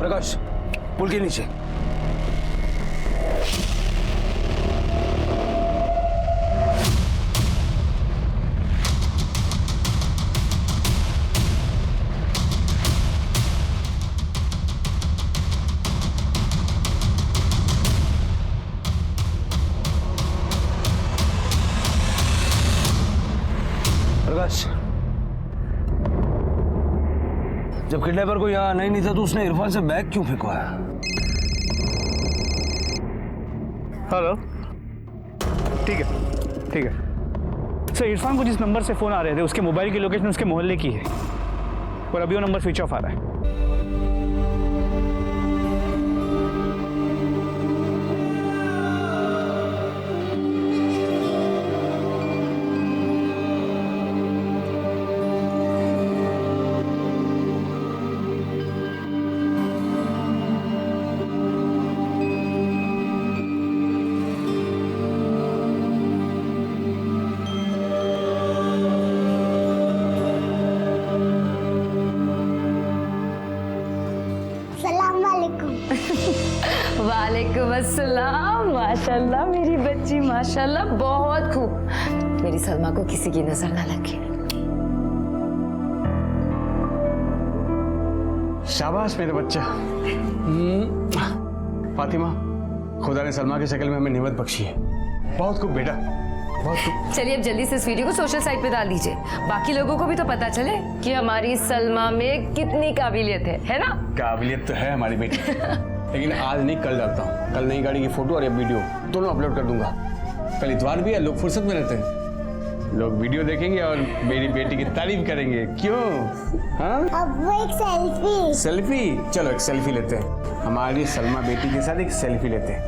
प्रकाश, पुल के नीचे। प्रकाश, जब किडनैपर को यहाँ आना ही नहीं था तो उसने इरफान से बैग क्यों फेंकवाया? हेलो, ठीक है, ठीक है सर। इरफान को जिस नंबर से फोन आ रहे थे उसके मोबाइल की लोकेशन उसके मोहल्ले की है और अभी वो नंबर स्विच ऑफ आ रहा है। वालेकुम अस्सलाम। माशाल्लाह मेरी बच्ची, माशाल्लाह बहुत खूब। मेरी सलमा को किसी की नजर ना लगे। शाबाश मेरे बच्चा। फातिमा, खुदा ने सलमा की शक्ल में हमें नेमत बख्शी है। बहुत खूब बेटा, बहुत खूब। चलिए अब जल्दी से इस वीडियो को सोशल साइट पे डाल दीजिए, बाकी लोगों को भी तो पता चले कि हमारी सलमा में कितनी काबिलियत है ना? काबिलियत तो है हमारी बेटी, लेकिन आज नहीं कल डालता हूँ। कल नई गाड़ी की फोटो और ये वीडियो दोनों अपलोड कर दूंगा। कल इतवार भी है, लोग फुर्सत में रहते हैं, लोग वीडियो देखेंगे और मेरी बेटी की तारीफ करेंगे। क्यों? हाँ, अब वो एक सेल्फी। सेल्फी? चलो एक सेल्फी लेते हैं, हमारी सलमा बेटी के साथ एक सेल्फी लेते हैं।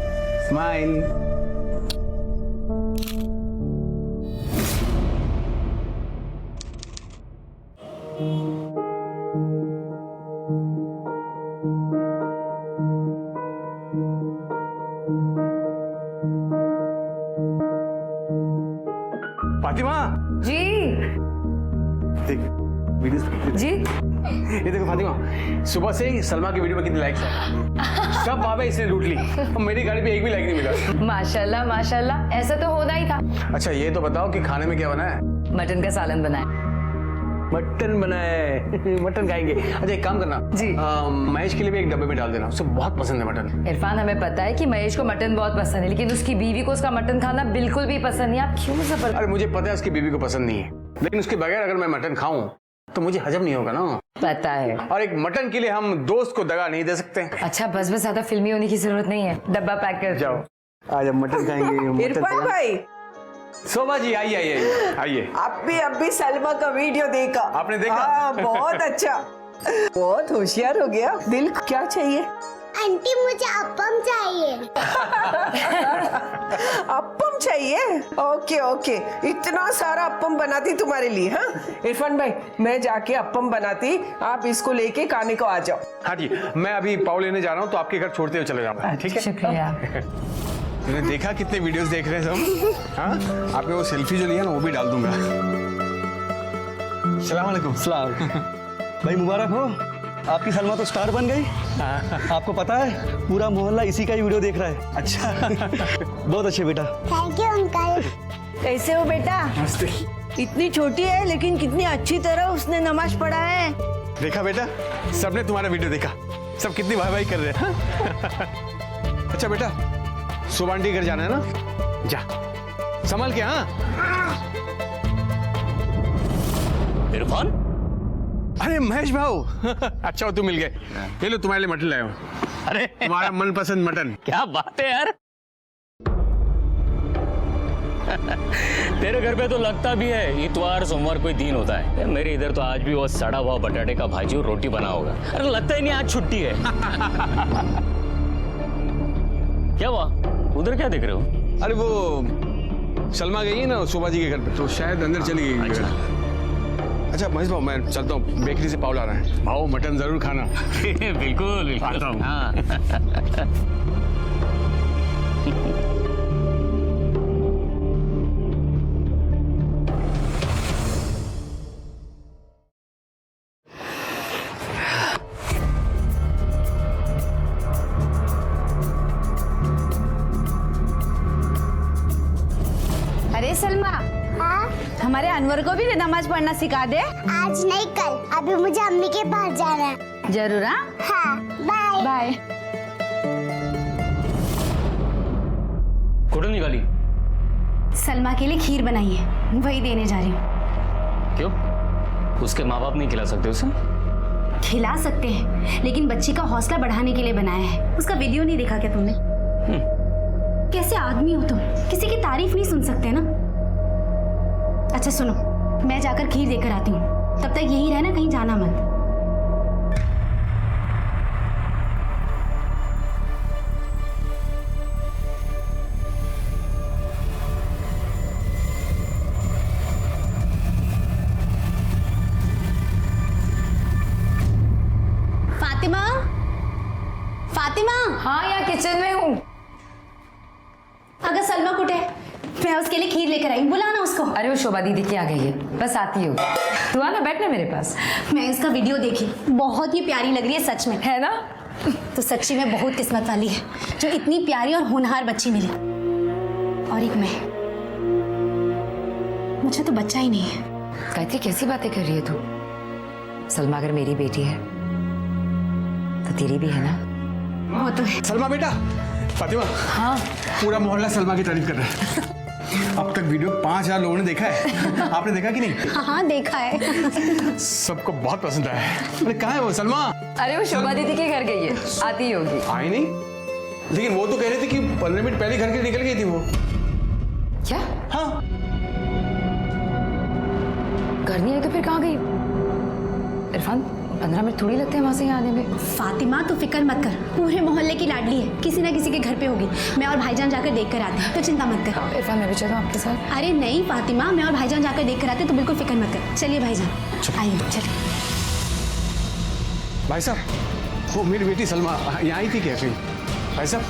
स्माइल। फातिमा जी देख वीडियो जी। ये देखो फातिमा, सुबह से ही सलमा की वीडियो में कितने लाइक्स है। सब बाबा इसने लूट ली और मेरी गाड़ी पे एक भी लाइक नहीं मिला। माशाल्लाह माशाल्लाह, ऐसा तो होना ही था। अच्छा ये तो बताओ कि खाने में क्या बना है? मटन का सालन बनाया। मटन बना है। मटन खाएंगे। अच्छा एक काम करना जी। महेश के लिए भी एक डब्बे में डाल देना, उसे बहुत पसंद है मटन। इरफान, हमें पता है कि महेश को मटन बहुत पसंद है, लेकिन उसकी बीवी को उसका मटन खाना बिल्कुल भी पसंद नहीं। आप क्यों जबरदस्ती? अरे मुझे पता है उसकी बीवी को पसंद नहीं है, लेकिन उसके बगैर अगर मैं मटन खाऊं तो मुझे हजम नहीं होगा ना। पता है। और एक मटन के लिए हम दोस्त को दगा नहीं दे सकते। अच्छा बस बस, ज्यादा फिल्मी होने की जरूरत नहीं है, डब्बा पैक कर जाओ, आज हम मटन खाएंगे। इरफान भाई, शोभा जी आइए आइए आइए। आप भी अभी सलमा का वीडियो देखा? आपने देखा? हाँ, बहुत अच्छा, बहुत होशियार हो गया। दिल क्या चाहिए? आंटी मुझे अप्पम चाहिए। अप्पम चाहिए? ओके ओके, इतना सारा अप्पम बनाती तुम्हारे लिए। हाँ इरफान भाई, मैं जाके अप्पम बनाती, आप इसको लेके खाने को आ जाओ। हाँ जी, मैं अभी पाव लेने जा रहा हूँ तो आपके घर छोड़ते हुए चले जाऊंगा। ठीक है? शुक्रिया। तूने देखा कितने वीडियोस देख रहे हैं सब? हाँ, आपने वो सेल्फी जो लिया ना वो भी डाल दूंगा। सलाम वालेकुम। सलाम। भाई मुबारक हो, आपकी सलमा तो स्टार बन गई। आपको पता है पूरा मोहल्ला इसी का ही वीडियो देख रहा है। अच्छा। बहुत अच्छे बेटा। Thank you uncle. कैसे हो बेटा? नमस्ते। इतनी छोटी है लेकिन कितनी अच्छी तरह उसने नमाज पढ़ा है। देखा बेटा, सबने तुम्हारा वीडियो देखा, सब कितनी वाह वाही कर रहे हैं। अच्छा बेटा, शोभा आंटी घर जाना है ना? जा, संभल के। हाँ इरफान, अरे महेश भाऊ। अच्छा हो तुम मिल गए। ये लो तुम्हारे लिए मटन लाया हूँ। अरे तुम्हारा मनपसंद मटन। क्या बात है यार। तेरे घर पे तो लगता भी है इतवार सोमवार कोई दिन होता है, मेरे इधर तो आज भी वो सड़ा हुआ बटाटे का भाजी और रोटी बना होगा। अरे लगता ही नहीं आज छुट्टी है। क्या हुआ, उधर क्या देख रहे हो? अरे वो सलमा गई है ना शोभा जी के घर पे, तो शायद अंदर चली गई। अच्छा महेश भाऊ, मैं चलता हूँ, बेकरी से पाव ला रहा है। भाऊ मटन जरूर खाना। बिल्कुल आता हूँ। हाँ। सलमा, हाँ हमारे अनवर को भी नमाज पढ़ना सिखा दे। आज नहीं कल, अभी मुझे अम्मी के पास जाना है। जरूर। हाँ हाँ बाय बाय। फोटो निकाली सलमा के लिए खीर बनाई है, वही देने जा रही हूँ। क्यों? उसके माँ बाप नहीं खिला सकते उसे? खिला सकते हैं, लेकिन बच्ची का हौसला बढ़ाने के लिए बनाया है। उसका वीडियो नहीं देखा क्या तुमने? कैसे आदमी हो तुम, किसी की तारीफ नहीं सुन सकते ना। अच्छा सुनो, मैं जाकर खीर देकर आती हूँ, तब तक यही रहना, कहीं जाना मत। फातिमा, फातिमा, हाँ यहाँ किचन में हूँ। अगर सलमा कुटे, मैं उसके लिए खीर लेकर आई, बुलाना उसको। अरे वो शोभा दीदी की आ गई है, बस आती हो। तू आना, बैठना मेरे पास। मैं इसका वीडियो देखी, बहुत ही प्यारी लग रही है सच में। है ना? तो सच्ची में बहुत किस्मत वाली है जो इतनी प्यारी और होनहार बच्ची मिली। और एक मैं, मुझे तो बच्चा ही नहीं है। गायत्री कैसी बातें कर रही है तू? सलमा अगर मेरी बेटी है तो तेरी भी है ना? वो तो है। सलमा बेटा, फातिमा, हाँ पूरा मोहल्ला सलमा की तारीफ कर रहा है। अब तक वीडियो 5000 लोगों ने देखा है। आपने देखा कि नहीं? हाँ देखा है। सबको बहुत पसंद आया है। अरे कहाँ है वो सलमा? अरे वो शोभा दीदी के घर गई है, आती होगी। आई नहीं, लेकिन वो तो कह रही थी कि 15 मिनट पहले घर के निकल गई थी वो। क्या? हाँ घर नहीं आई तो फिर कहाँ गई? इरफान 15 मिनट थोड़ी लगते हैं वहां से यहाँ आने में। फातिमा तू फिक्र मत कर, पूरे मोहल्ले की लाडली है, किसी ना किसी के घर पे होगी। मैं और भाईजान जाकर देख कर आते हैं, तो चिंता मत कर। इरफान मैं भी चलूँ आपके साथ? अरे नहीं फातिमा, मैं और भाईजान जाकर देख कर आते हैं, तो बिल्कुल फिक्र मत कर। चलिए भाईजान, आइए चलिए। भाई साहब, वो मेरी बेटी सलमा यहाँ आई थी कैसे? भाई साहब,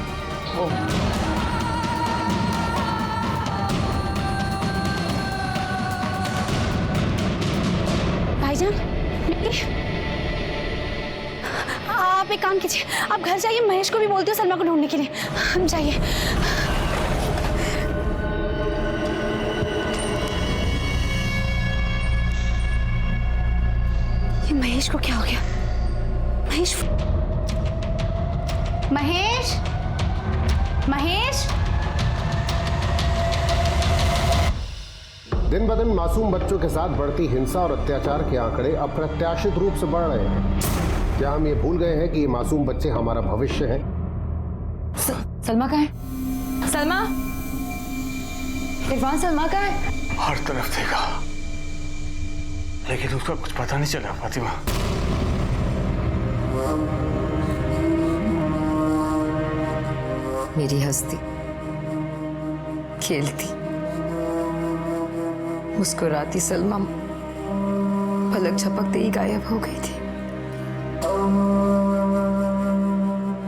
ओ भाईजान, आप एक काम कीजिए, आप घर जाइए, महेश को भी बोलते हो सलमा को ढूंढने के लिए। हम जाइए। ये महेश को क्या हो गया? महेश, महेश, महेश। दिन ब दिन मासूम बच्चों के साथ बढ़ती हिंसा और अत्याचार के आंकड़े अप्रत्याशित रूप से बढ़ रहे हैं। क्या हम ये भूल गए हैं कि ये मासूम बच्चे हमारा भविष्य हैं? सलमा कहाँ है? सलमा, इरफान सलमा कहाँ है? हर तरफ देखा, लेकिन उसका कुछ पता नहीं चला। फातिमा, मेरी हंसती, खेलती, मुस्कुराती सलमा पलक झपकते ही गायब हो गई थी।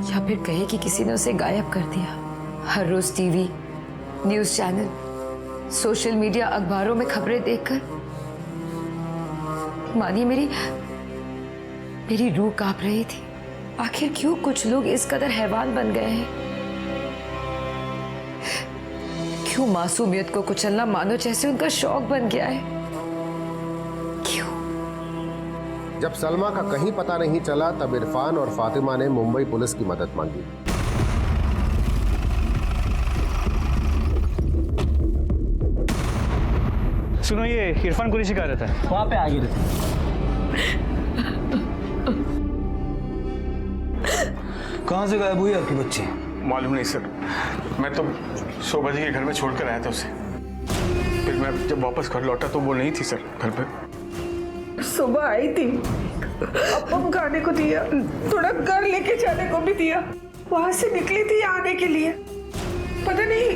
या फिर कहे कि किसी ने उसे गायब कर दिया। हर रोज TV, news channel, social media, अखबारों में खबरें देखकर मानिए मेरी रूह कांप रही थी। आखिर क्यों कुछ लोग इस कदर हैवान बन गए हैं? क्यों मासूमियत को कुचलना मानो जैसे उनका शौक बन गया है? क्यों? जब सलमा का कहीं पता नहीं चला, तब इरफान और फातिमा ने मुंबई पुलिस की मदद मांगी। सुनो, ये इरफान कुरैशी कहाँ रहता है? वहां पे आगे रहते। कहाँ से गायब हुई आपकी बच्ची? मालूम नहीं सर, मैं तो शोभा जी के घर में छोड़कर आया था उसे। फिर मैं जब वापस घर लौटा तो वो नहीं थी सर घर पे। सुबह आई थी, अप्पम खाने को दिया, थोड़ा घर लेके जाने को भी दिया। वहां से निकली थी आने के लिए, पता नहीं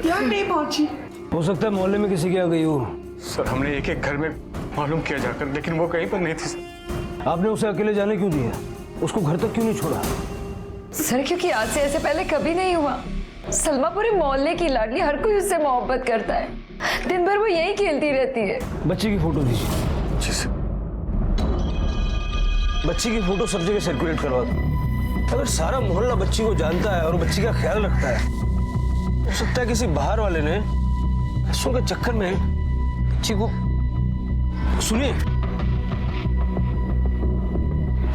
यहाँ नहीं पहुंची। हो सकता है मोहल्ले में किसी के यहाँ गई हो। सर हमने एक एक घर में मालूम किया जाकर, लेकिन वो कहीं पर नहीं थी सर। आपने उसे अकेले जाने क्यों दिया? उसको घर तक क्यों नहीं छोड़ा? सर क्योंकि आज से ऐसे पहले कभी नहीं हुआ। सलमा पूरे मोहल्ले की लाडली, हर कोई उससे मोहब्बत करता है। दिन भर वो यही खेलती रहती है। बच्ची की फोटो दीजिए। जी सर। बच्ची की फोटो सब जगह सर्कुलेट करवा दो। अगर सारा मोहल्ला बच्ची को जानता है और बच्ची का ख्याल रखता है, हो सकता है किसी बाहर वाले ने पैसों के चक्कर में बच्ची को। सुनिए,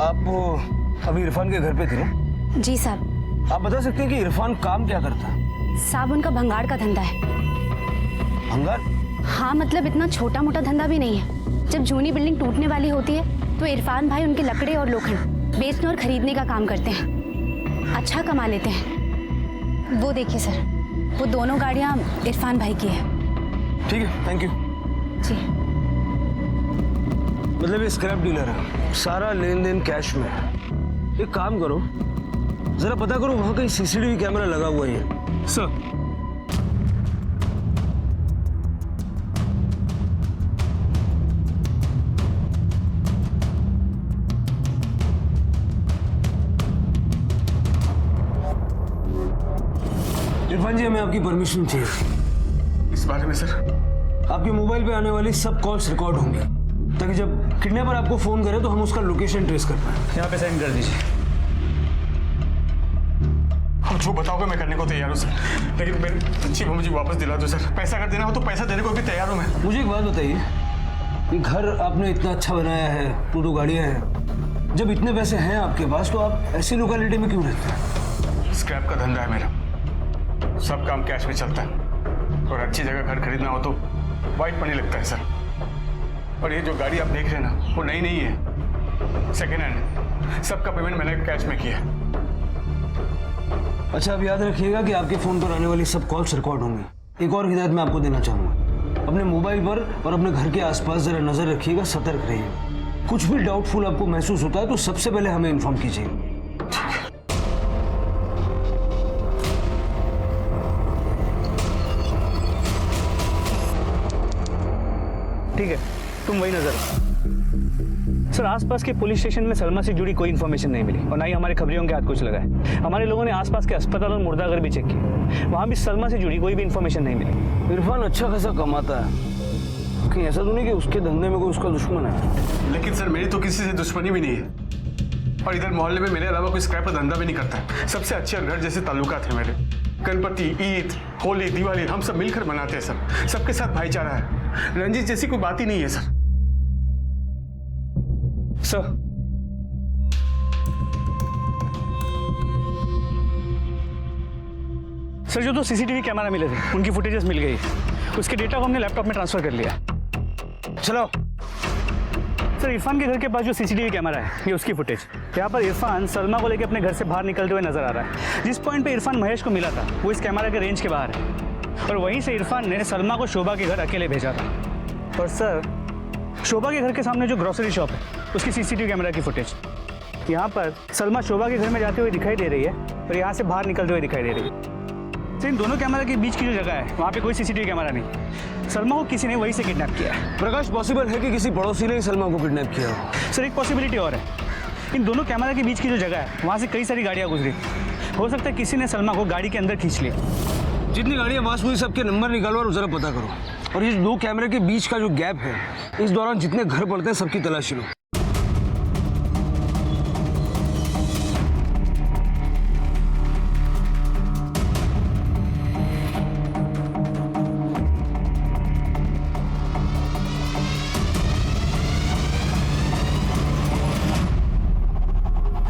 आप अभी इरफान के घर पे थे ना? जी साहब। आप बता सकते हैं कि इरफान काम क्या करता है? साहब उनका भंगार का धंधा है। भंगार? हाँ, मतलब इतना छोटा मोटा धंधा भी नहीं है। जब जूनी बिल्डिंग टूटने वाली होती है तो इरफान भाई उनके लकड़े और लोखंड बेचने और खरीदने का काम करते हैं। अच्छा कमा लेते हैं। वो देखिए सर, वो दोनों गाड़ियाँ इरफान भाई की है। ठीक है, थैंक यू। जी। मतलब ये स्क्रैप डीलर है, सारा लेन देन कैश में है। एक काम करो, जरा पता करो वहां कहीं सीसीटीवी कैमरा लगा हुआ है। सर, इरफान जी, हमें आपकी परमिशन चाहिए। इस बारे में सर? आपके मोबाइल पे आने वाली सब कॉल्स रिकॉर्ड होंगी, ताकि जब किडनैपर आपको फोन करे तो हम उसका लोकेशन ट्रेस कर पाए। यहाँ पे साइन कर दीजिए। आप जो बताओगे मैं करने को तैयार हूँ सर, लेकिन मेरी बच्ची को मुझे वापस दिला दो सर। पैसा अगर देना हो तो पैसा देने को भी तैयार हूँ मैं। मुझे एक बात बताइए, ये घर आपने इतना अच्छा बनाया है, दो गाड़ियाँ हैं, जब इतने पैसे हैं आपके पास तो आप ऐसी लोकेलिटी में क्यों रहते हैं? स्क्रैप का धंधा है मेरा, सब काम कैश में चलता है, और अच्छी जगह घर खरीदना हो तो वाइट मनी लगता है सर। और ये जो गाड़ी आप देख रहे हैं ना, वो नई नहीं है, सेकेंड हैंड है। सबका पेमेंट मैंने कैश में किया है। अच्छा, अब याद रखिएगा कि आपके फोन पर आने वाली सब कॉल्स रिकॉर्ड होंगी। एक और हिदायत मैं आपको देना चाहूंगा, अपने मोबाइल पर और अपने घर के आसपास जरा नजर रखिएगा, सतर्क रहिए। कुछ भी डाउटफुल आपको महसूस होता है तो सबसे पहले हमें इन्फॉर्म कीजिए। ठीक है, तुम वही नजर। सर, आसपास के पुलिस स्टेशन में सलमा से जुड़ी कोई इन्फॉर्मेशन नहीं मिली, और ना ही हमारे खबरियों के हाथ कुछ लगा है। हमारे लोगों ने आसपास के अस्पताल और मुर्दाघर भी चेक किए, वहां भी सलमा से जुड़ी कोई भी इन्फॉर्मेशन नहीं मिली। इरफान अच्छा खासा कमाता है, कहीं ऐसा तो नहीं कि उसके धंधे में कोई उसका दुश्मन है? लेकिन सर, मेरी तो किसी से दुश्मनी भी नहीं है, और इधर मोहल्ले में मेरे अलावा कोई स्क्रैप का धंधा भी नहीं करता है। सबसे अच्छे और घर जैसे ताल्लुकात हैं मेरे। गणपति, ईद, होली, दिवाली हम सब मिलकर मनाते हैं सर। सबके साथ भाईचारा है, रंजित जैसी कोई बात ही नहीं है सर। सर, जो 2 सीसीटीवी कैमरा मिले थे उनकी फुटेजेस मिल गई, उसके डेटा को हमने लैपटॉप में ट्रांसफर कर लिया। चलो। सर, इरफान के घर के पास जो सीसीटीवी कैमरा है, ये उसकी फुटेज। यहाँ पर इरफान सलमा को लेकर अपने घर से बाहर निकलते हुए नजर आ रहा है। जिस पॉइंट पे इरफान महेश को मिला था वो इस कैमरा के रेंज के बाहर है, और वहीं से इरफान ने सलमा को शोभा के घर अकेले भेजा था। और सर, शोभा के घर के सामने जो ग्रोसरी शॉप है उसकी सीसीटीवी कैमरा की फुटेज। यहाँ पर सलमा शोभा के घर में जाते हुए दिखाई दे रही है और यहाँ से बाहर निकलते हुए दिखाई दे रही है। तो इन दोनों कैमरा के बीच की जो जगह है वहाँ पे कोई सीसीटीवी कैमरा नहीं। सलमा को किसी ने वहीं से किडनैप किया है। प्रकाश, पॉसिबल है कि किसी पड़ोसी ने ही सलमा को किडनैप किया हो? सर, एक पॉसिबिलिटी और है, इन दोनों कैमरा के बीच की जो जगह है वहाँ से कई सारी गाड़ियाँ गुजरी, हो सकता है किसी ने सलमा को गाड़ी के अंदर खींच लिया। जितनी गाड़ियाँ पास हुई सबके नंबर निकालो और जरा पता करो, और ये 2 कैमरे के बीच का जो गैप है, इस दौरान जितने घर पड़ते हैं सबकी तलाशी लो।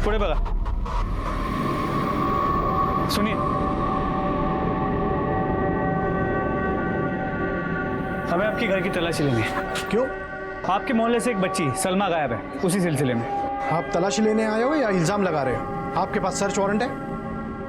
पुढे बघा। सुनिए, हमें आपके घर की तलाशी लेनी है। क्यों? आपके मोहल्ले से एक बच्ची सलमा गायब है, उसी सिलसिले में। आप तलाशी लेने आए हो या इल्जाम लगा रहे हो? आपके पास सर्च वारंट है?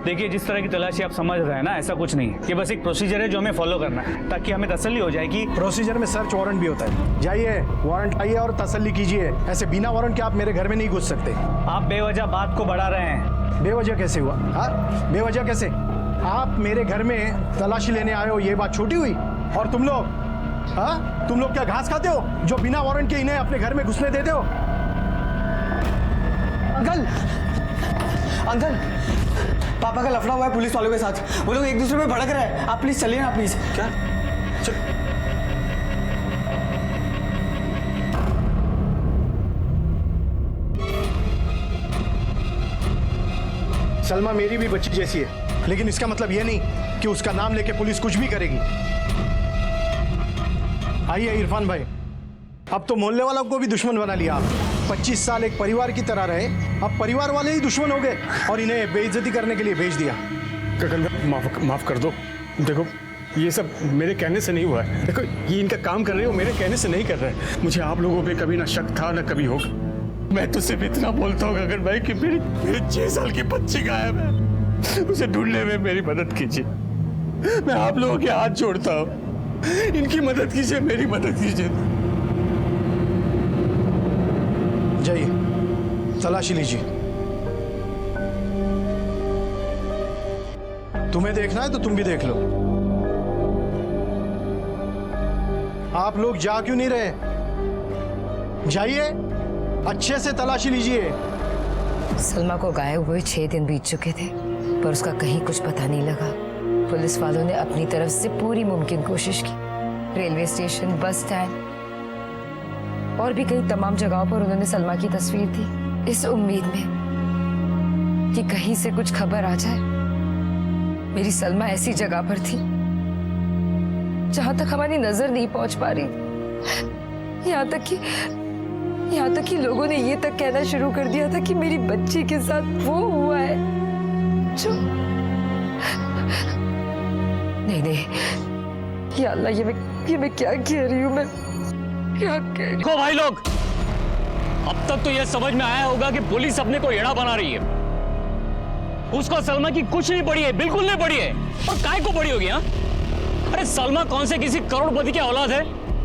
देखिए, जिस तरह की तलाशी आप समझ रहे हैं ना, ऐसा कुछ नहीं है। ये बस एक प्रोसीजर है जो हमें फॉलो करना है, ताकि हमें तसल्ली हो जाए कि प्रोसीजर में सर्च वारंट भी होता है। जाइए, वारंट आइए और तसल्ली कीजिए। ऐसे बिना वारंट के आप मेरे घर में नहीं घुस सकते। आप बेवजह बात को बढ़ा रहे हैं। बेवजह कैसे हुआ? हाँ, बेवजह कैसे? आप मेरे घर में तलाशी लेने आए हो, ये बात छोटी हुई? और तुम लोग, हाँ, तुम लोग क्या घास खाते हो जो बिना वारंट के इन्हें अपने घर में घुसने देते हो? अंकल, अंकल, पापा का लफड़ा हुआ है पुलिस वालों के साथ। वो लोग एक दूसरे पे भड़क रहे हैं। आप प्लीज चलिए ना, प्लीज। क्या? चल। सलमा मेरी भी बच्ची जैसी है, लेकिन इसका मतलब ये नहीं कि उसका नाम लेके पुलिस कुछ भी करेगी। आइए इरफान भाई, अब तो मोहल्ले वालों को भी दुश्मन बना लिया आप। 25 साल एक परिवार की तरह रहे, अब परिवार वाले ही दुश्मन हो गए और इन्हें बेइज्जती करने के लिए भेज दिया। गगन माफ कर दो। देखो ये सब मेरे कहने से नहीं हुआ है। देखो ये इनका काम कर रहे हो, मेरे कहने से नहीं कर रहे। मुझे आप लोगों पे कभी ना शक था ना कभी होगा। मैं तो सिर्फ इतना बोलता हूँ गगन भाई कि मेरी 6 साल की बच्ची गायब है, उसे ढूंढने में मेरी मदद कीजिए। मैं आप लोगों के हाथ जोड़ता हूँ, इनकी मदद कीजिए, मेरी मदद कीजिए। जाइए तलाशी लीजिए। तुम्हें देखना है तो तुम भी देख लो। आप लोग जा क्यों नहीं रहे? जाइए, अच्छे से तलाशी लीजिए। सलमा को गायब हुए 6 दिन बीत चुके थे, पर उसका कहीं कुछ पता नहीं लगा। पुलिस वालों ने अपनी तरफ से पूरी मुमकिन कोशिश की। रेलवे स्टेशन, बस स्टैंड और भी कई तमाम जगहों पर उन्होंने सलमा की तस्वीर दी, इस उम्मीद में कि कहीं से कुछ खबर आ जाए। मेरी सलमा ऐसी जगह पर थी जहां तक हमारी नजर नहीं पहुंच पा रही। यहाँ तक कि लोगों ने ये तक कहना शुरू कर दिया था कि मेरी बच्ची के साथ वो हुआ है जो नहीं, या अल्लाह, ये मैं क्या कह रही हूँ? मैं क्या कह रही देखो भाई लोग, अब तक तो यह समझ में आया होगा कि पुलिस अपने को एड़ा बना रही है। उसको सलमा की कुछ नहीं पड़ी है, बिल्कुल नहीं पड़ी है। और काय को पड़ी होगी? हाँ, अरे सलमा कौन से किसी करोड़पति की औलाद है?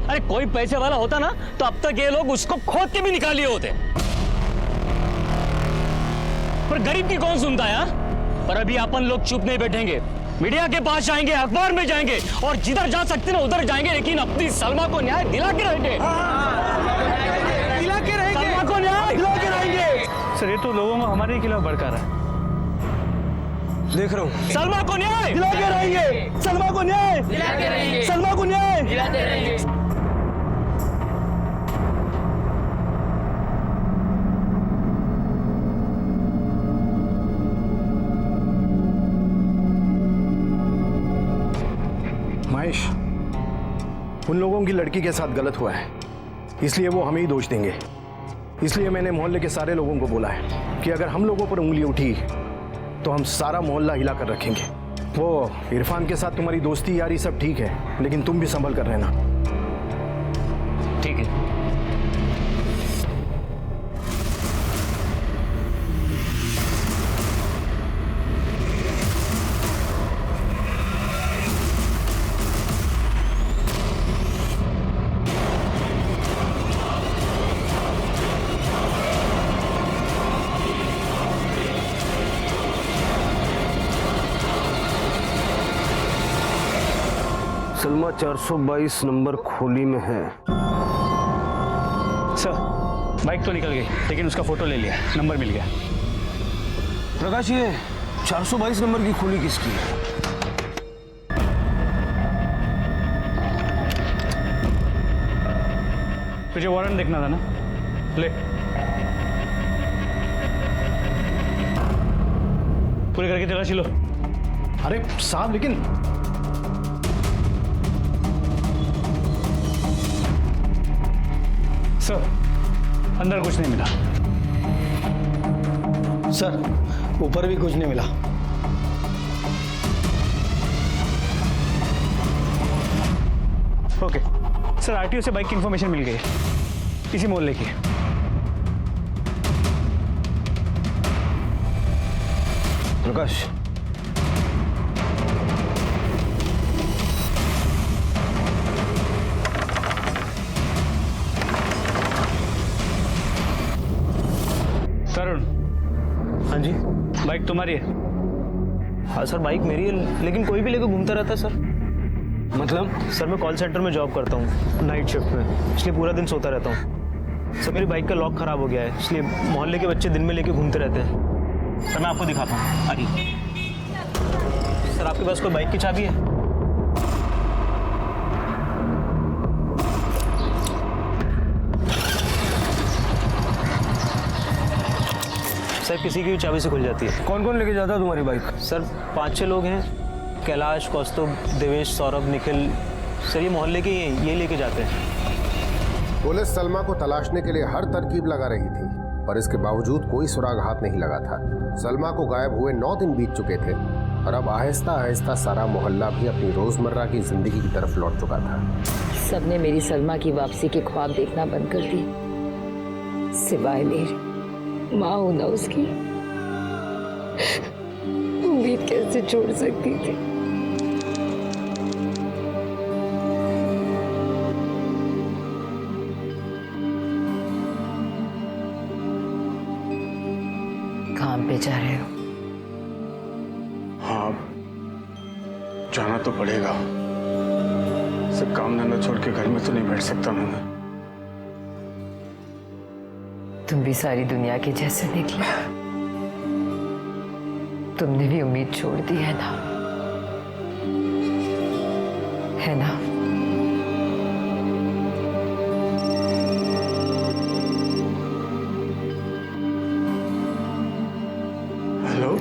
अरे कोई पैसे वाला होता ना तो अब तक ये लोग उसको खोद के भी निकाल लिए होते। पर गरीब की कौन सुनता है? पर अभी अपन लोग चुप नहीं बैठेंगे, मीडिया के पास जाएंगे, अखबार में जाएंगे और जिधर जा सकते ना उधर जाएंगे, लेकिन अपनी सलमा को न्याय दिला के रहेंगे। सलमा को न्याय दिला के रहेंगे। सर ये तो लोगों को हमारे खिलाफ भड़का रहा है। देख रहा हूँ। सलमा को न्याय दिला के रहेंगे, सलमा को न्याय दिला के रहेंगे, सलमा को न्याय दिलाते रहेंगे। महेश, उन लोगों की लड़की के साथ गलत हुआ है, इसलिए वो हमें ही दोष देंगे। इसलिए मैंने मोहल्ले के सारे लोगों को बोला है कि अगर हम लोगों पर उंगली उठी तो हम सारा मोहल्ला हिला कर रखेंगे। वो इरफान के साथ तुम्हारी दोस्ती यारी सब ठीक है, लेकिन तुम भी संभल कर रहना। ठीक है। सलमा 422 नंबर खोली में है। सर बाइक तो निकल गई, लेकिन उसका फोटो ले लिया, नंबर मिल गया। प्रकाश, ये 422 नंबर की खोली किसकी है? तुझे वारंट देखना था ना, ले। पूरे करके तलाशी लो। अरे साहब, लेकिन सर अंदर कुछ नहीं मिला। सर ऊपर भी कुछ नहीं मिला। ओके सर, आरटीओ से बाइक की इंफॉर्मेशन मिल गई है, इसी मोहल्ले की। प्रकाश, तरुण। हाँ जी। बाइक तुम्हारी है? हाँ सर, बाइक मेरी है, लेकिन कोई भी लेकर घूमता रहता है सर। मतलब? सर मैं कॉल सेंटर में जॉब करता हूँ, नाइट शिफ्ट में, इसलिए पूरा दिन सोता रहता हूँ। सर मेरी बाइक का लॉक खराब हो गया है, इसलिए मोहल्ले के बच्चे दिन में लेके घूमते रहते हैं। सर मैं आपको दिखाता हूँ, आइए। सर आपके पास कोई बाइक की चाबी है? सर किसी की भी चाबी से खुल जाती है। कौन कौन लेके जाता है तुम्हारी बाइक? सर 5-6 लोग हैं, कैलाश, कौस्तुभ, देवेश, सौरभ, निखिल, सर ये मोहल्ले के ये लेके जाते हैं। पुलिस सलमा को तलाशने के लिए हर तरकीब लगा रही थी, पर इसके बावजूद कोई सुराग हाथ नहीं लगा था। सलमा को गायब हुए 9 दिन बीत चुके थे और अब आहिस्ता आहिस्ता सारा मोहल्ला भी अपनी रोजमर्रा की जिंदगी की तरफ लौट चुका था। सबने मेरी सलमा की वापसी के ख्वाब देखना बंद कर दिए, सिवाय मेरी माँ हूं ना उसकी। उम्मीद कैसे छोड़ सकती थी। काम पे जा रहे हो? हाँ, जाना तो पड़ेगा। सब काम धंधा छोड़ के घर में तो नहीं बैठ सकता मैं। तुम भी सारी दुनिया के जैसे निकले। तुमने भी उम्मीद छोड़ दी है ना? है ना? हेलो,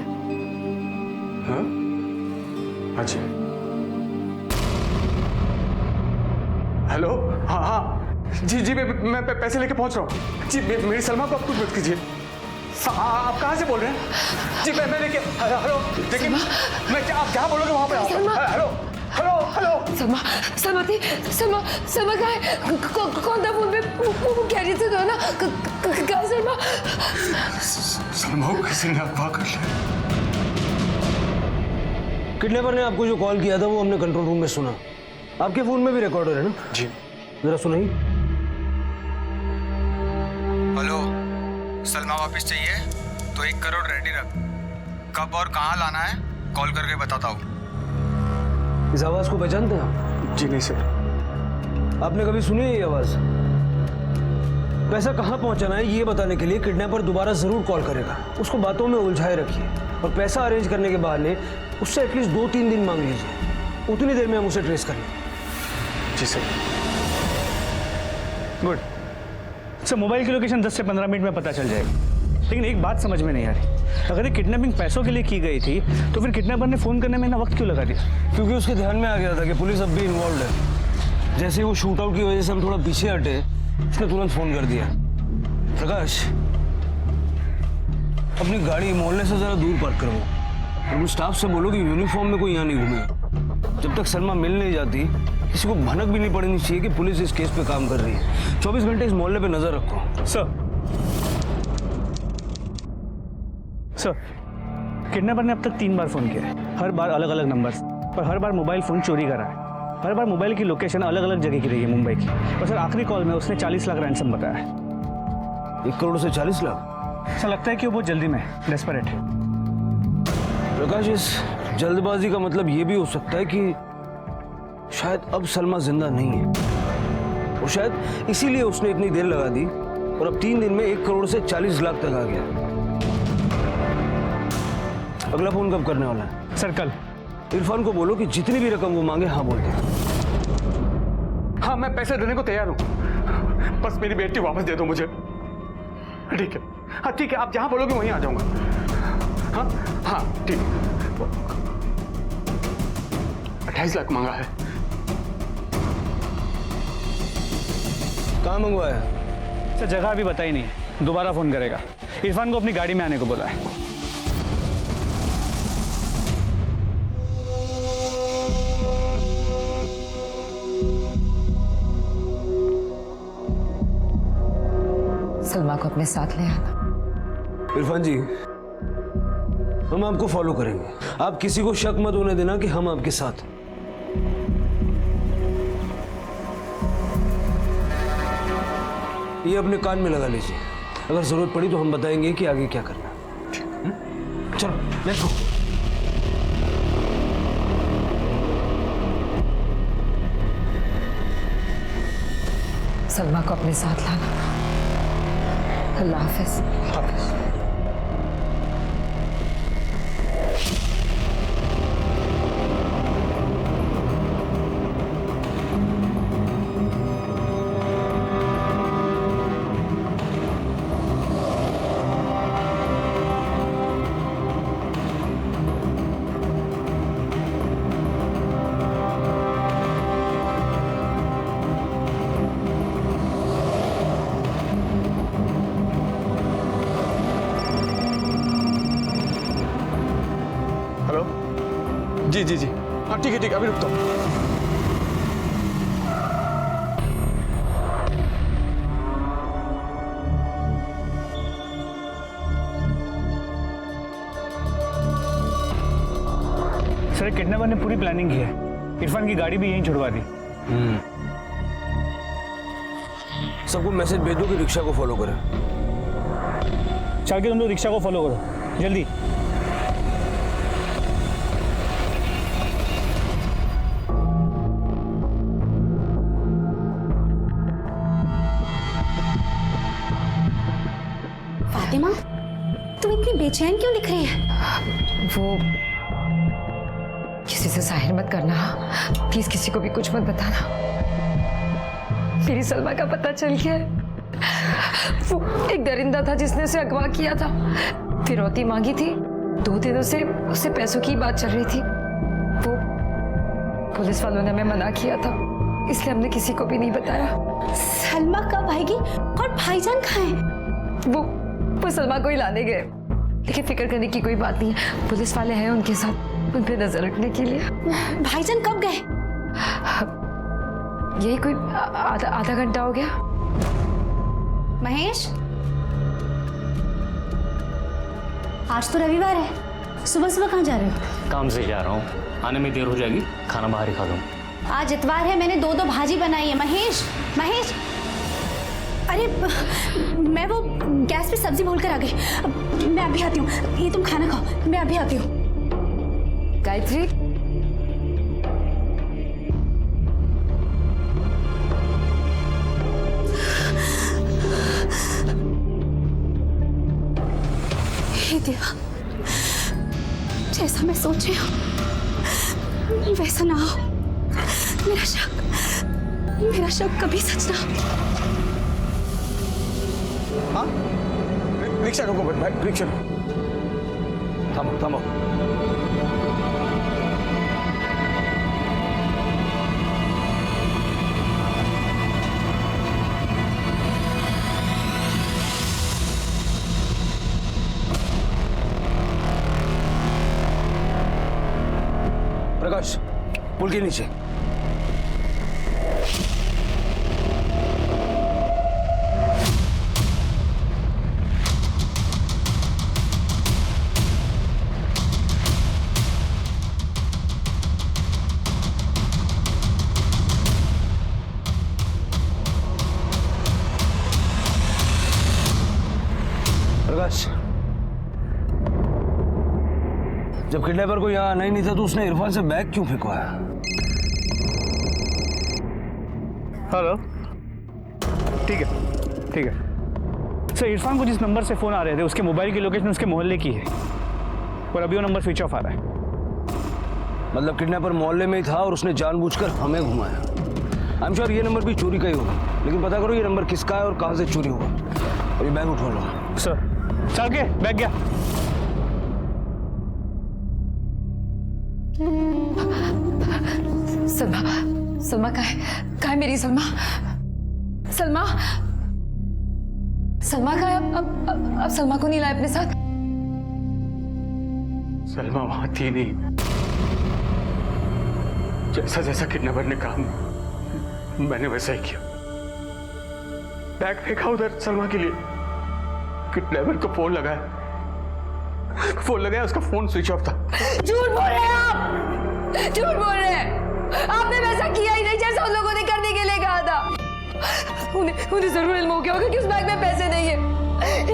हाँ, हाँ जी, हेलो, हाँ हाँ जी जी, मैं पैसे लेके पहुंच रहा हूँ जी। मेरी सलमा को आप कुछ मत कीजिए। आप कहाँ से बोल रहे हैं जी? मैं लेके, हेलो देखिए, मैं क्या, आप क्या बोलोगे वहाँ पे? Hello hello hello, Salma, Salma थी, सलमा, सलमा कहाँ है? कौन था फोन पे? वो कह रही थी तो ना, कहाँ सलमा? सलमा को किसी ने अगवा कर लिया। किडनैपर ने आपको जो कॉल किया था वो हमने कंट्रोल रूम में सुना। आपके फोन में भी रिकॉर्डर है ना? जी। जरा सुनाइए। हेलो, सलमा वापस चाहिए तो 1 करोड़ रेडी रख। कब और कहाँ लाना है कॉल करके बताता हूँ। इस आवाज को पहचानते हैं आप? जी नहीं सर। आपने कभी सुनी है ये आवाज? पैसा कहाँ पहुंचाना है ये बताने के लिए किडनैपर दोबारा जरूर कॉल करेगा। उसको बातों में उलझाए रखिए और पैसा अरेंज करने के बहाने उससे एटलीस्ट 2-3 दिन मांग लीजिए। उतनी देर में हम उसे ट्रेस कर लेंगे। जी सर। गुड सर, मोबाइल की लोकेशन 10 से 15 मिनट में पता चल जाएगी। लेकिन एक बात समझ में नहीं आ रही, अगर ये किडनैपिंग पैसों के लिए की गई थी तो फिर किडनैपर ने फोन करने में इतना वक्त क्यों लगा दिया? क्योंकि उसके ध्यान में आ गया था कि पुलिस अब भी इन्वॉल्व है। जैसे ही वो शूट आउट की वजह से हम थोड़ा पीछे हटे, उसने तुरंत फोन कर दिया। प्रकाश, अपनी गाड़ी मोहल्ले से जरा दूर पार्क करो और स्टाफ से बोलो कि यूनिफॉर्म में कोई यहाँ नहीं घूमे। जब तक सलमा मिल नहीं जाती किसी को भनक भी नहीं पड़नी चाहिए कि पुलिस इस केस पे काम कर रही है। 24 घंटे इस मोहल्ले पे नजर रखो। सर, किडनैपर ने अब तक 3 बार फोन किया है, हर बार अलग अलग नंबर पर हर बार मोबाइल फोन चोरी करा है। हर बार मोबाइल की लोकेशन अलग अलग जगह की रही है मुंबई की। और सर आखिरी कॉल में उसने 40 लाख रैंसम बताया है। 1 करोड़ से 40 लाख? सर लगता है कि वो बहुत जल्दी में डेस्परेट है। प्रकाश, इस जल्दबाजी का मतलब ये भी हो सकता है कि शायद अब सलमा जिंदा नहीं है और शायद इसीलिए उसने इतनी देर लगा दी और अब 3 दिन में 1 करोड़ से 40 लाख तक आ गया। अगला फोन कब करने वाला है? सर कल। इरफान को बोलो कि जितनी भी रकम वो मांगे हाँ बोल दे। हाँ, मैं पैसे देने को तैयार हूँ, बस मेरी बेटी वापस दे दो मुझे। ठीक है, हाँ ठीक है, आप जहाँ बोलोगे वहीं आ जाऊंगा। हाँ हाँ ठीक है। 28 लाख मांगा है। कहाँ मंगवाया? सर जगह अभी बताई नहीं है, दोबारा फोन करेगा। इरफान को अपनी गाड़ी में आने को बोला है। सलमा को अपने साथ ले आना। इरफान जी, हम आपको फॉलो करेंगे। आप किसी को शक मत होने देना कि हम आपके साथ। ये अपने कान में लगा लीजिए, अगर जरूरत पड़ी तो हम बताएंगे कि आगे क्या करना है। चलो लेट्स गो। सलमा को अपने साथ लाना। अल्लाह हाफिज। जी जी जी हाँ ठीक है अभी रुकता हूँ। सर किडनैपर ने पूरी प्लानिंग की है, इरफान की गाड़ी भी यहीं छुड़वा दी। सबको मैसेज भेज दो कि रिक्शा को फॉलो करें। चल के तुम लोग रिक्शा को फॉलो करो जल्दी। फातिमा, तुम इतनी बेचैन क्यों दिख रही है? वो किसी से जाहिर मत करना, प्लीज किसी को भी कुछ मत बताना। मेरी सलमा का पता चल गया है। वो एक दरिंदा था जिसने उसे अगवा किया था, फिरौती मांगी थी। 2 दिनों से उससे पैसों की बात चल रही थी। वो पुलिस वालों ने हमें मना किया था, इसलिए हमने किसी को भी नहीं बताया। सलमा कब आएगी और भाईजान कहाँ हैं? वो सलमा को ही लाने गए, लेकिन फिक्र करने की कोई बात नहीं है। पुलिस वाले हैं उनके साथ, उन पे नजर रखने के लिए। भाईजान कब गए? यही कोई आधा घंटा हो गया। महेश, आज तो रविवार है, सुबह सुबह कहाँ जा रहे हो? काम से जा रहा हूँ, आने में देर हो जाएगी, खाना बाहर ही खा लूँ। आज इतवार है, मैंने 2 भाजी बनाई है। महेश, महेश, अरे मैं वो गैस पे सब्जी भूल कर आ गई। मैं अभी आती हूँ, ये तुम खाना खाओ, मैं अभी आती हूँ। गायत्री, हे देवा, जैसा मैं सोच रही हूँ वैसा ना हो। मेरा शक कभी सच ना हो। हाँ रिक्शा रुको भाई, रिक्शा थामो। प्रकाश, पुल के नीचे। प्रकाश, जब किडनैपर को यहाँ आना ही नहीं था तो उसने इरफान से बैग क्यों फेंकवाया? हेलो, ठीक है सर। इरफान को जिस नंबर से फोन आ रहे थे उसके मोबाइल की लोकेशन उसके मोहल्ले की है, और अभी वो नंबर स्विच ऑफ आ रहा है। मतलब किडनैपर मोहल्ले में ही था और उसने जानबूझकर हमें घुमाया। आई एम श्योर ये नंबर भी चोरी का ही होगा, लेकिन पता करो ये नंबर किसका है और कहाँ से चोरी हुआ। और ये बैग उठवा लो। सर चल के बैग गया। सलमा कहाँ है मेरी सलमा? सलमा कहाँ है? अब सलमा को नहीं लाए अपने साथ? सलमा वहां थी नहीं, जैसा जैसा किडनैपर ने कहा मैंने वैसा ही किया। बैग फेंका उधर सलमा के लिए, किडनैपर को फोन लगाया, उसका फोन स्विच ऑफ था। झूठ बोल रहे हैं आप, झूठ बोल रहे हैं। आपने वैसा किया ही नहीं जैसा उन लोगों ने करने के लिए कहा था। उन्हें जरूर इल्म हो गया होगा कि उस बैग में पैसे नहीं है।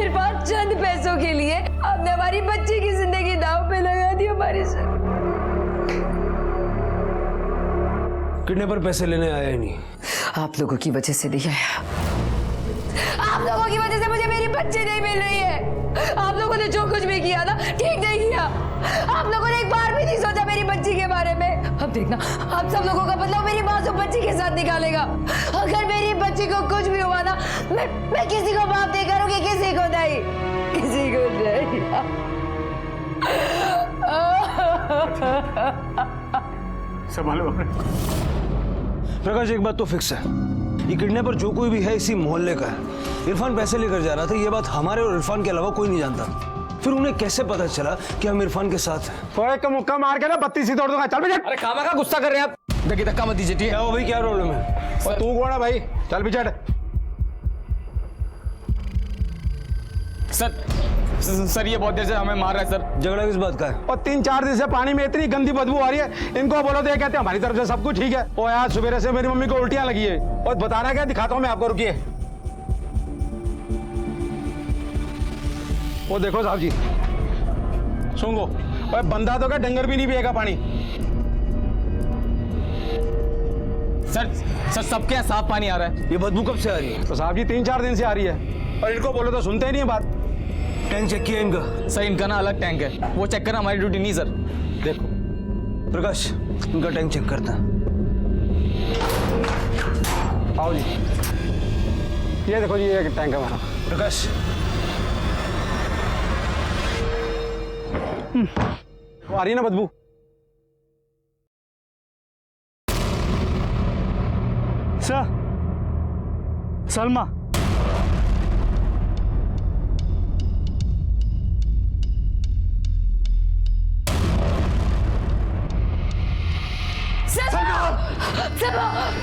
इरफान चंद पैसों के लिए आपने हमारी बच्ची की जिंदगी दांव पे लगा दी हमारे से। किडनैपर पैसे लेने आया ही नहीं। आप लोगों की वजह से नहीं आया। आप लोगों की वजह से मुझे मेरी बच्ची नहीं मिल रही है। आप लोगों ने जो कुछ भी किया ना, ठीक नहीं किया। आप लोगों ने एक बार भी नहीं सोचा मेरी बच्ची के बारे में। अब देखना, आप सब लोगों का बदला मेरी मासूम बच्ची के साथ निकालेगा। अगर मेरी बच्ची को कुछ भी हुआ ना, मैं किसी को माफ नहीं करूंगी, किसी को नहीं। संभालो प्रकाश, एक बात तो फिक्स है, ये किडनैपर जो कोई भी है इसी मोहल्ले का है। इरफान पैसे लेकर जा रहा था, ये बात हमारे और इरफान के अलावा कोई नहीं जानता। फिर उन्हें कैसे पता चला कि हम इरफान के साथ हैं? तो एक मुक्का मार के ना बत्ती सी तोड़ दूंगा। चल बेटा। अरे खामा का गुस्सा कर रहे हैं आप, देखिए धक्का मत दीजिए, ठीक क्या है? हो भाई, क्या प्रॉब्लम है? और तू कौन है भाई? चल पीछे हट। सर ये बहुत देर से हमें मार रहा है सर। झगड़ा किस बात का है? और 3-4 दिन से पानी में इतनी गंदी बदबू आ रही है, इनको बोलो तो ये कहते हैं हमारी तरफ से सब कुछ ठीक है। ओ यार सुबह से मेरी मम्मी को उल्टियां लगी है, और बताना क्या, दिखाता हूँ मैं आपको, रुकिए। वो देखो साहब जी, सुन लो, और बंदा तो क्या डंगर भी नहीं पिएगा पानी। सर सबके यहाँ साफ पानी आ रहा है। ये बदबू कब से आ रही है? तो साहब जी 3-4 दिन से आ रही है, और इनको बोलो तो सुनते ही नहीं है बात। टैंक चेक किया इनका? सर इनका ना अलग टैंक है, वो चेक करना हमारी ड्यूटी नहीं सर। देखो प्रकाश, इनका टैंक चेक करता है। आओ जी, ये देखो जी, ये टैंक है हमारा। प्रकाश, वो आ रही है ना बदबू? सर, सलमा।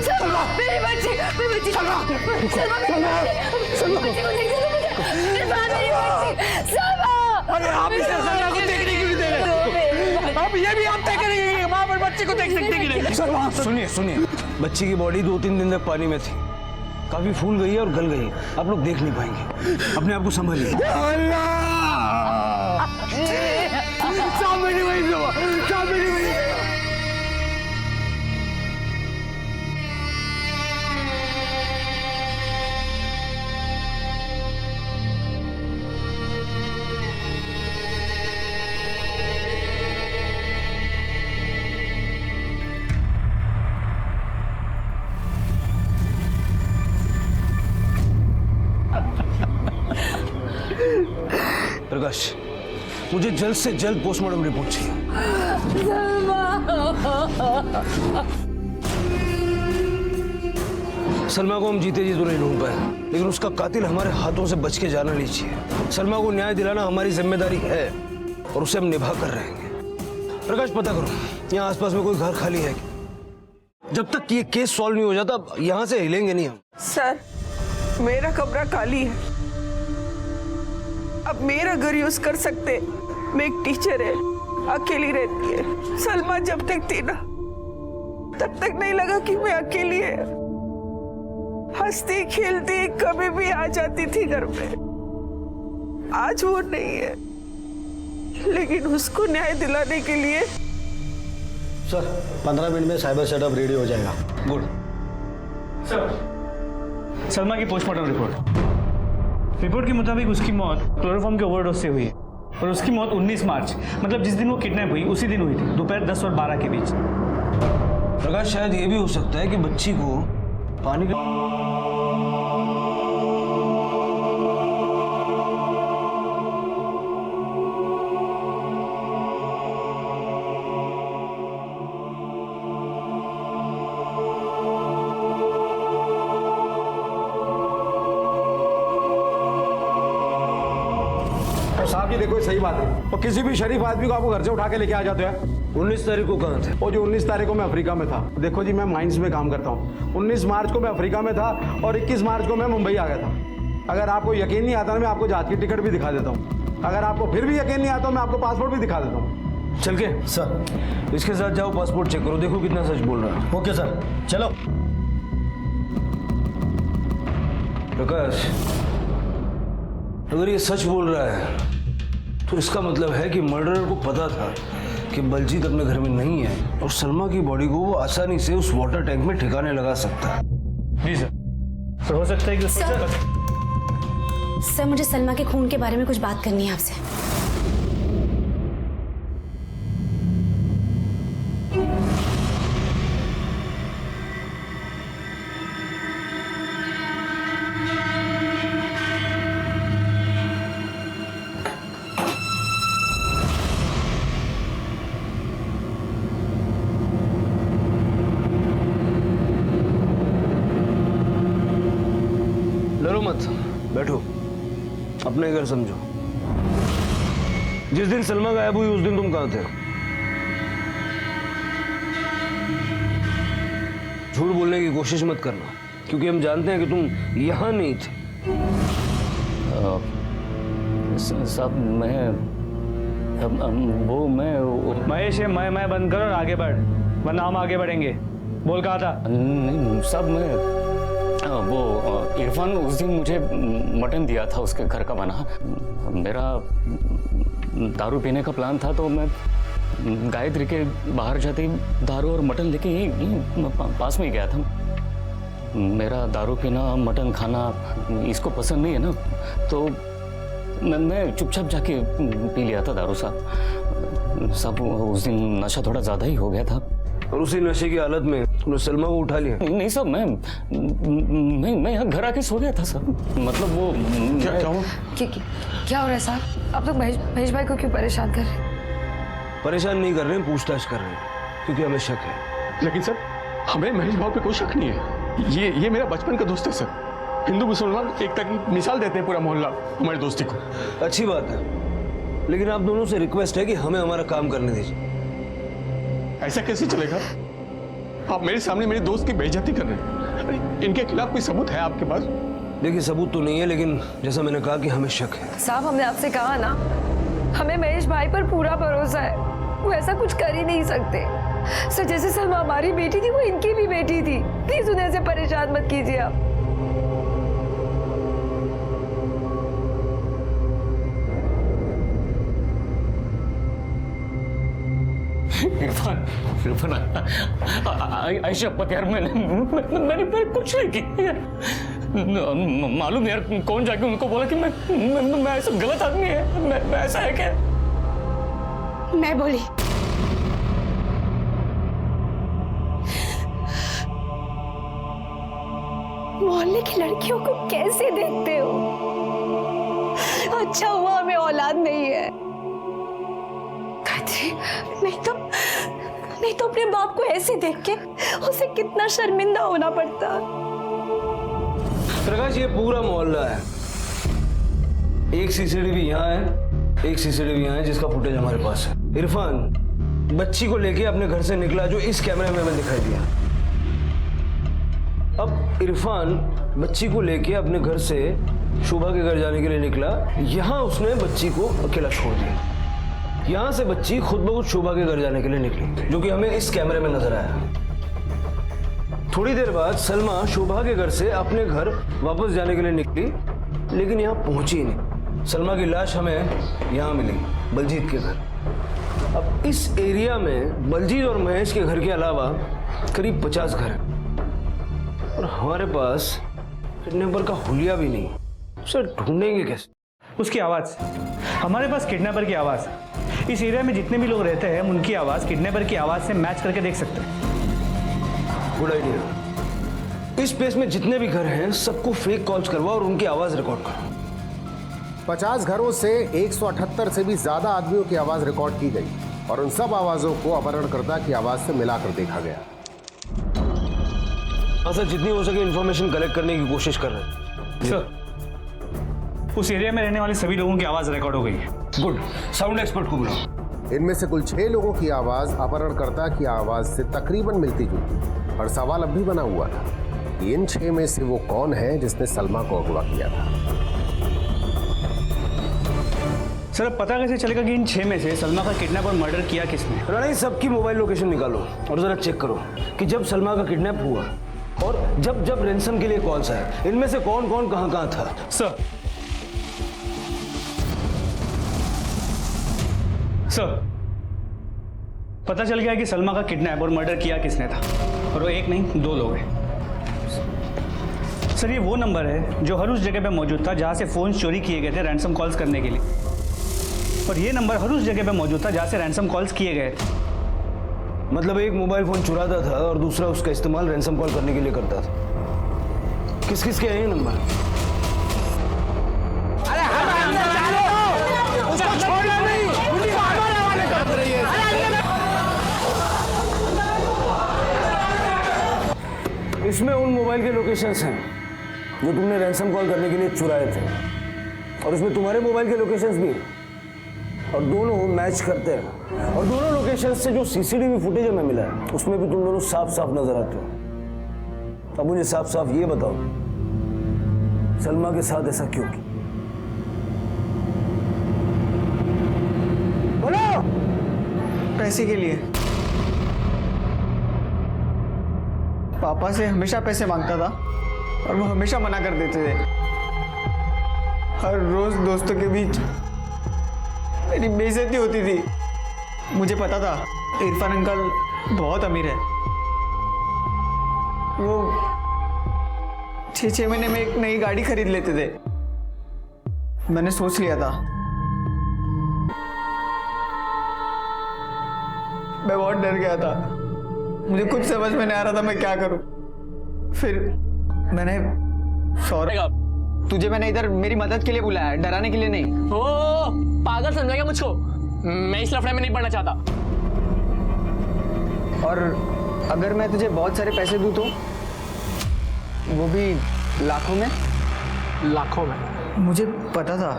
सलमा, मेरी बच्ची, मेरी बच्ची, सलमा, सलमा, सलमा, बच्ची को देख लो, इरफान मेरी बच्ची, सलमा। अरे आप इसे सलमा को देखने क्यों नहीं दे रहे? अब ये भी आप तय करेंगे कि वहां पर बच्ची को देख सकते कि नहीं? सलमा, सुनिए, बच्ची की बॉडी 2-3 दिन तक पानी में थी, काफी फूल गई है और गल गई है। आप लोग देख नहीं पाएंगे, अपने आप को संभालिए। प्रकाश, मुझे जल्द से जल्द पोस्टमार्टम रिपोर्ट चाहिए। सलमा को हम जीते जी तो नहीं ढूंढ पाए, लेकिन उसका कातिल हमारे हाथों से बच के जाना नहीं चाहिए। सलमा को न्याय दिलाना हमारी जिम्मेदारी है, और उसे हम निभा कर रहेंगे। प्रकाश, पता करो यहाँ आसपास में कोई घर खाली है? जब तक ये केस सॉल्व नहीं हो जाता यहाँ से हिलेंगे नहीं हम। सर, मेरा कमरा खाली है, अब मेरा घर यूज कर सकते। मैं एक टीचर है, अकेली रहती है। सलमा जब तक थी ना, तब तक नहीं लगा कि मैं अकेली है। हंसती खेलती कभी भी आ जाती थी घर में। आज वो नहीं है, लेकिन उसको न्याय दिलाने के लिए सर 15 मिनट में साइबर सेटअप रेडी हो जाएगा। Good sir. सलमा की पोस्टमार्टम रिपोर्ट के मुताबिक उसकी मौत क्लोरोफॉर्म के ओवरडोज से हुई है, और उसकी मौत 19 मार्च, मतलब जिस दिन वो किडनैप हुई उसी दिन हुई थी, दोपहर 10 और 12 के बीच। प्रकाश, शायद ये भी हो सकता है कि बच्ची को पानी के साहब जी देखो, सही बात है, और किसी भी शरीफ आदमी को आपको घर से उठा के लेके आ जाते हैं। 19 तारीख को कहाँ थे? वो जो 19 तारीख को मैं अफ्रीका में था। देखो जी, मैं माइंस में काम करता हूँ। 19 मार्च को मैं अफ्रीका में था, और 21 मार्च को मैं मुंबई आ गया था। अगर आपको यकीन नहीं आता ना, मैं आपको जहाज की टिकट भी दिखा देता हूँ। अगर आपको फिर भी यकीन नहीं आता, मैं आपको पासपोर्ट भी दिखा देता हूँ। चल के सर, इसके साथ जाओ, पासपोर्ट चेक करो, देखो कितना सच बोल रहा है। ओके सर, चलो। प्रकाश, अगर ये सच बोल रहा है तो इसका मतलब है कि मर्डरर को पता था कि बलजीत अपने घर में नहीं है, और सलमा की बॉडी को वो आसानी से उस वाटर टैंक में ठिकाने लगा सकता है। जी सर, तो हो सकता है कि सर, मुझे सलमा के खून के बारे में कुछ बात करनी है आपसे। डरो मत, बैठो, अपने घर समझो। जिस दिन सलमा गायब हुई उस दिन तुम कहाँ थे? झूठ बोलने की कोशिश मत करना, क्योंकि हम जानते हैं कि तुम यहाँ नहीं थे। साहब मैं महेश ये मैं बंद कर और आगे बढ़, वरना हम आगे बढ़ेंगे। बोल कहा था? नहीं साहब, मैं वो इरफान उस दिन मुझे मटन दिया था उसके घर का बना। मेरा दारू पीने का प्लान था, तो मैं गायत्री के बाहर जाते ही दारू और मटन लेके यहीं पास में ही गया था। मेरा दारू पीना मटन खाना इसको पसंद नहीं है ना, तो मैं चुपचाप जाके पी लिया था दारू साहब। उस दिन नशा थोड़ा ज्यादा ही हो गया था। और उसी नशे की हालत में तुमने सलमा को उठा लिया? नहीं साहब, मैं यहाँ घर आके सो गया था साहब। मतलब वो क्या हुआ? क्या हो रहा है साहब? आप लोग महेश भाई को क्यों परेशान कर रहे हैं? परेशान नहीं कर रहे हैं, पूछताछ कर रहे हैं, क्योंकि हमें शक है। लेकिन सर, हमें महेश भाव पे कोई शक नहीं है। ये मेरा बचपन का दोस्त है सर। हिंदू मुसलमान एकता की मिसाल देते हैं पूरा मोहल्ला हमारी दोस्ती को। अच्छी बात है, लेकिन आप दोनों से रिक्वेस्ट है कि हमें हमारा काम करने दीजिए। ऐसा कैसे चलेगा? आप मेरे सामने मेरे दोस्त की बेइज्जती कर रहे हैं। इनके खिलाफ कोई सबूत है आपके पास? देखिए, सबूत तो नहीं है, लेकिन जैसा मैंने कहा कि हमें शक है। साहब, हमने आपसे कहा ना, हमें महेश भाई पर पूरा भरोसा है। वो ऐसा कुछ कर ही नहीं सकते। सर, जैसे सलमा हमारी बेटी थी, वो इनकी भी बेटी थी। प्लीज उन्हें ऐसे परेशान मत कीजिए आप। इरफान ऐशा पत यार, मैंने कुछ नहीं किया। मालूम यार कौन जाके उनको बोला कि मैं ऐसा गलत आदमी है, मैं ऐसा है क्या? मैं बोली मोहल्ले की लड़कियों को कैसे देखते हो? अच्छा हुआ हमें औलाद नहीं है। नहीं तो अपने बाप को ऐसे देख के उसे कितना शर्मिंदा होना पड़ता। प्रकाश, ये पूरा मोहल्ला है। एक सीसीटीवी यहाँ है, एक सीसीटीवी यहाँ है, जिसका फुटेज हमारे पास है। इरफान बच्ची को लेके अपने घर से निकला, जो इस कैमरे में हमें दिखाई दिया। अब इरफान बच्ची को लेके अपने घर से शोभा के घर जाने के लिए निकला। यहाँ उसने बच्ची को अकेला छोड़ दिया। यहाँ से बच्ची खुद ब खुद शोभा के घर जाने के लिए निकली, जो कि हमें इस कैमरे में नजर आया। थोड़ी देर बाद सलमा शोभा के घर से अपने घर वापस जाने के लिए निकली, लेकिन यहाँ पहुंची ही नहीं। सलमा की लाश हमें यहाँ मिली, बलजीत के घर। अब इस एरिया में बलजीत और महेश के घर के अलावा करीब 50 घर हैं, और हमारे पास किडनैपर का हुलिया भी नहीं। उसे ढूंढेंगे कैसे? उसकी आवाज़, हमारे पास किडनैपर की आवाज़। इस एरिया में जितने भी लोग रहते हैं, उनकी आवाज़ किडनैपर की आवाज़ से मैच करके देख सकते हैं। Good idea. इस प्लेस में जितने भी घर हैं, सबको फेक कॉल्स करवाओ और उनकी आवाज़ रिकॉर्ड करो। 50 घरों से 178 से भी ज्यादा आदमियों की आवाज रिकॉर्ड की गई, और उन सब आवाजों को अपहरणकर्ता की आवाज से मिलाकर देखा गया। सर, जितनी हो सके इंफॉर्मेशन कलेक्ट करने की कोशिश कर रहे हैं। सर, उस एरिया में रहने वाले सभी लोगों की आवाज़ रिकॉर्ड हो गई है। गुड। साउंड एक्सपर्ट को बुलाओ। इनमें से कुल 6 लोगों की आवाज अपहरणकर्ता की आवाज से तकरीबन मिलती जुलती, और सवाल अब भी बना हुआ था कि इन 6 में से वो कौन है जिसने सलमा को अगवा किया था। सर, अब पता कैसे चलेगा कि इन 6 में से सलमा का किडनैप और मर्डर किया किसने? रानी, सबकी मोबाइल लोकेशन निकालो और जरा चेक करो कि जब सलमा का किडनैप हुआ और जब जब रैंसम के लिए कॉल्स आए, इनमें से कौन कौन कहां था। सर, पता चल गया कि सलमा का किडनैप और मर्डर किया किसने था, और वो एक नहीं 2 लोग हैं। सर, ये वो नंबर है जो हर उस जगह पे मौजूद था जहां से फोन चोरी किए गए थे रैंसम कॉल्स करने के लिए, और ये नंबर हर उस जगह पे मौजूद था जहां से रैंसम कॉल्स किए गए थे। मतलब एक मोबाइल फोन चुराता था और दूसरा उसका इस्तेमाल रैंसम कॉल करने के लिए करता था। किस किस के हैं ये नंबर? अरे उसको छोड़ना नहीं, उसको हमारे हवाले कर रही है। इसमें उन मोबाइल के लोकेशंस हैं जो तुमने रैंसम कॉल करने के लिए चुराए थे, और उसमें तुम्हारे मोबाइल के लोकेशंस भी हैं। और दोनों मैच करते हैं। और दोनों लोकेशन से जो सीसीटीवी फुटेज हमें मिला है उसमें भी तुम दोनों साफ साफ नजर आते हो। अब मुझे साफ साफ ये बताओ, सलमा के साथ ऐसा क्यों किया? बोलो। पैसे के लिए। पापा से हमेशा पैसे मांगता था और वो हमेशा मना कर देते थे। हर रोज दोस्तों के बीच मेरी बेइज्जती होती थी। मुझे पता था इरफान अंकल बहुत अमीर है। वो 6 महीने में एक नई गाड़ी खरीद लेते थे। मैंने सोच लिया था, मैं बहुत डर गया था। मुझे कुछ समझ में नहीं आ रहा था मैं क्या करूं। फिर मैंने सौरभ, तुझे मैंने इधर मेरी मदद के लिए बुलाया, डराने के लिए नहीं। ओ पागल समझा क्या मुझको? मैं इस लफड़े में नहीं पड़ना चाहता। और अगर मैं तुझे बहुत सारे पैसे दूं तो, वो भी लाखों में? लाखों में? मुझे पता था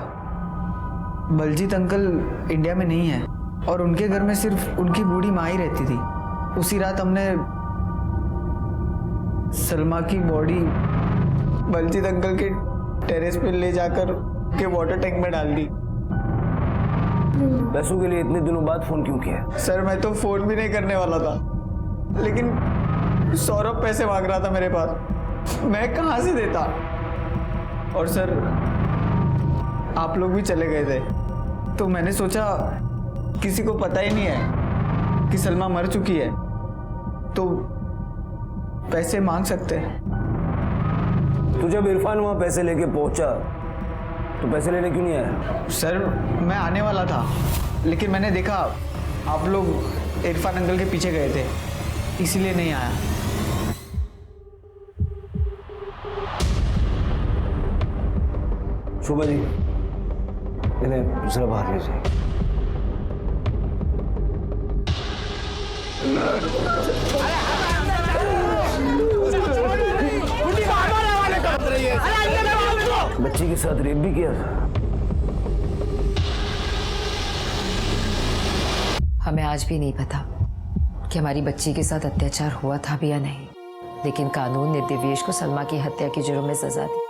बलजीत अंकल इंडिया में नहीं है और उनके घर में सिर्फ उनकी बूढ़ी माँ ही रहती थी। उसी रात हमने सलमा की बॉडी बलजीत अंकल के टेरेस पे ले जाकर के वाटर टैंक में डाल दी। पैसों के लिए इतने दिनों बाद फोन क्यों किया? सर मैं तो फोन भी नहीं करने वाला था, लेकिन सौरभ पैसे मांग रहा था मेरे पास, मैं कहाँ से देता। और सर आप लोग भी चले गए थे तो मैंने सोचा किसी को पता ही नहीं है कि सलमा मर चुकी है तो पैसे मांग सकते हैं। तो जब इरफान वहां पैसे लेके पहुंचा तो पैसे लेने क्यों नहीं आया? सर मैं आने वाला था, लेकिन मैंने देखा आप लोग इरफान अंकल के पीछे गए थे, इसीलिए नहीं आया। शोभा जी, इन्हें जरा बाहर ले जाइए। बच्ची के साथ रेप भी किया था। हमें आज भी नहीं पता कि हमारी बच्ची के साथ अत्याचार हुआ था भी या नहीं, लेकिन कानून ने दिव्येश को सलमा की हत्या के जुर्म में सजा दी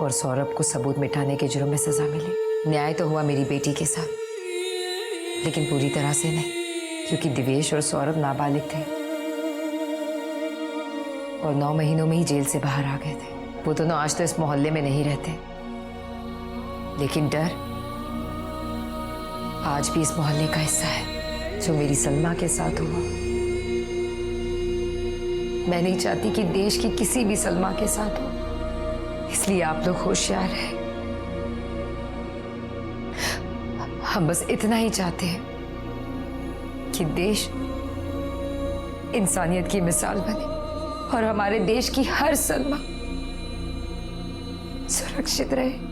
और सौरभ को सबूत मिटाने के जुर्म में सजा मिली। न्याय तो हुआ मेरी बेटी के साथ, लेकिन पूरी तरह से नहीं, क्योंकि दिव्येश और सौरभ नाबालिग थे और 9 महीनों में ही जेल से बाहर आ गए थे। वो दोनों आज तो इस मोहल्ले में नहीं रहते, लेकिन डर आज भी इस मोहल्ले का हिस्सा है जो मेरी सलमा के साथ हुआ। मैं नहीं चाहती कि देश की किसी भी सलमा के साथ हो, इसलिए आप लोग होशियार हैं। हम बस इतना ही चाहते हैं कि देश इंसानियत की मिसाल बने और हमारे देश की हर सलमा सुरक्षित रहे।